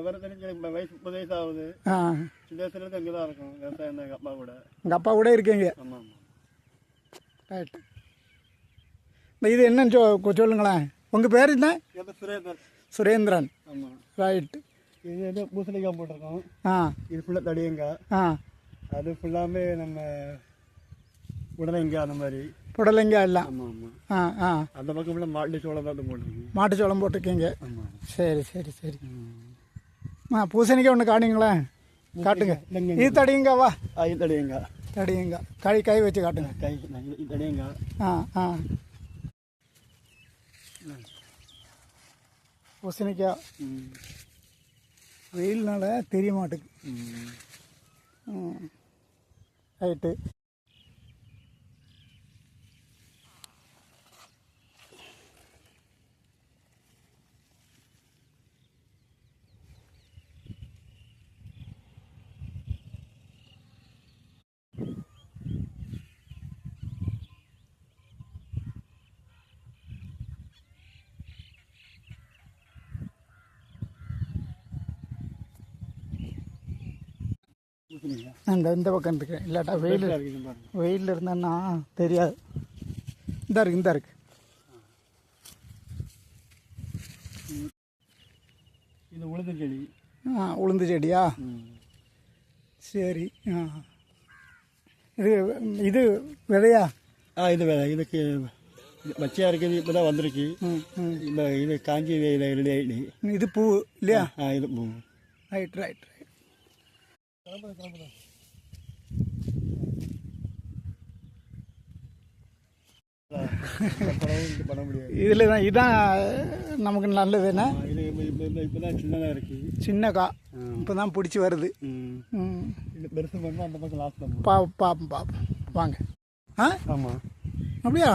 விவரம் தெரிஞ்சு வயசு 30 வயசு ஆகுது. சின்ன வயசுலேருந்து அங்கே தான் இருக்கும் விவசாயம் தான். எங்கள் அப்பா கூட. எங்கள் அப்பா கூட இருக்கீங்க. ஆமாம் ஆமாம். ரைட். இது என்னன்னு சொல்லுங்களேன். உங்கள் பேர் என்ன? சுரேந்தர். சுரேந்திரன். ஆமாம். ரைட்டு. இது வந்து பூசணிக்காய் போட்டிருக்கோம். இது ஃபுல்லாக தடியங்காய். அது ஃபுல்லாமே நம்ம உடலைங்காய் அந்த மாதிரி. புடலைங்காய் எல்லாம். ஆமாம் ஆமாம். அந்த பக்கம் ஃபுல்லாக மாட்டுச்சோளம் தான் போட்டிருக்கீங்க. மாட்டுச்சோளம் போட்டிருக்கீங்க. ஆமாம். சரி சரி சரி. பூசணிக்காய் ஒன்று காட்டுங்களேன். காட்டுங்க. இது தடியங்காவா? இது தடியங்காய். தடியங்காய். கை வச்சு காட்டுங்க. தடியங்காய். பூசணிக்காய் வெயில்னால தெரிய மாட்டுக்கு. ரைட்டு. இந்த பக்கம் இருக்கு. இல்லாட்டா வெயிலில் இருந்தேன்னா தெரியாது. இந்த இருக்கு. இது உளுந்து செடி. உளுந்து செடியா? சரி. இது விதையா? இது விதை. இதுக்கு பச்சையாக இருக்குது. இப்போ தான் வந்திருக்கு. இது காஞ்சி ரெடி ஆகிடு. இது பூ இல்லையா? இது பூ. Right right right. இதில் தான் இதான் நமக்கு நல்லது. என்ன இப்போதான் சின்னதாக இருக்கு. சின்னக்கா இப்போ தான் பிடிச்சி வருது. பெருசு பண்ணால் அந்த பக்கம் லாஸ்ட் பார்ப்போம் வாங்க. ஆமாம். அப்படியா?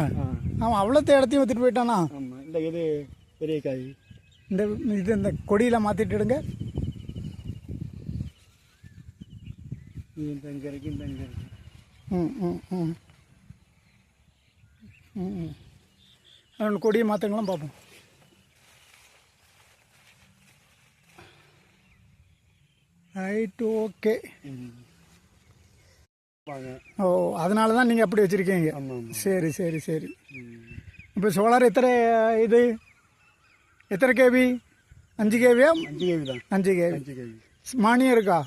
ஆமாம். அவ்வளோத்த இடத்தையும் ஊற்றிட்டு போயிட்டானா? ஆமாம். இந்த இது பெரிய காய். இந்த கொடியில் மாற்றிட்டுடுங்க. இங்கே இருக்கு. இந்த இங்கே இருக்கு. அதோட கொடியை மாற்றங்களாம் பார்ப்போம். ரைட்டு. ஓகே. ஓ, அதனால தான் நீங்கள் அப்படி வச்சுருக்கீங்க. சரி சரி சரி. இப்போ சோலார் எத்தனை கேவி? 5 கேவியா? 5 கேவி தான். 5 கேவி. மானியம் இருக்கா?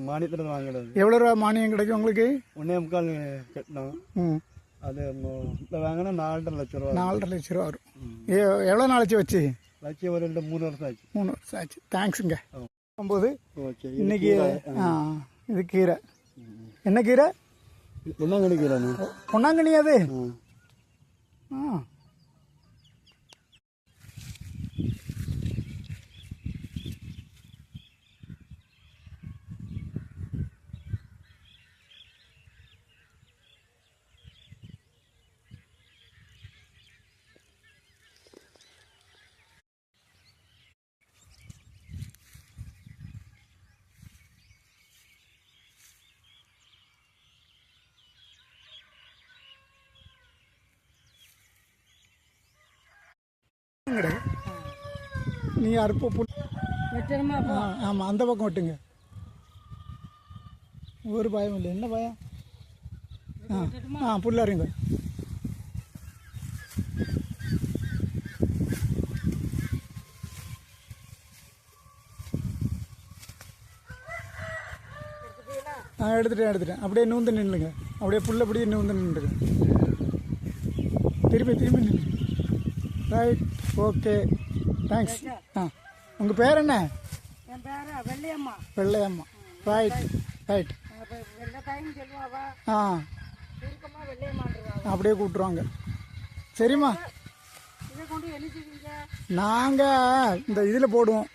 மானியத்தில் வாங்கினது. எவ்வளோ ரூபா மானியம் கிடைக்கும் உங்களுக்கு? 1.25 கட்டணும். அது இப்போ வாங்கினா 4.5 லட்ச ரூபா. 4.5 லட்ச ரூபா வரும். எவ்வளோ நாளைக்கு வச்சு? ஒரு 3 வருஷம் ஆச்சு. 3 வருஷம் ஆச்சு. தேங்க்ஸுங்க. போகும்போது ஓகே. இன்னைக்கு இது கீரை. என்ன கீரை? பொன்னாங்கண்ணி கீரை. பொன்னாங்கண்ணி அது? நீங்கள் அறுப்ப வெட்டணுமா? ஆமாம். அந்த பக்கம் வெட்டுங்க. ஒரு பயம் இல்லை. என்ன பயம்? புல்லாருங்க. எடுத்துட்டேன். அப்படியே நூந்து நின்றுங்க. அப்படியே புல்ல அப்படியே நூந்து நின்றுங்க. திரும்பி நின்று. ரைட். ஓகே. தேங்க்ஸ். உங்கள் பேர் என்ன? என் பேர் வெள்ளையம்மா. வெள்ளையம்மா. Right right. அப்படியே கூப்பிட்ருவாங்க. சரிம்மா. நாங்கள் இந்த இதில் போடுவோம்.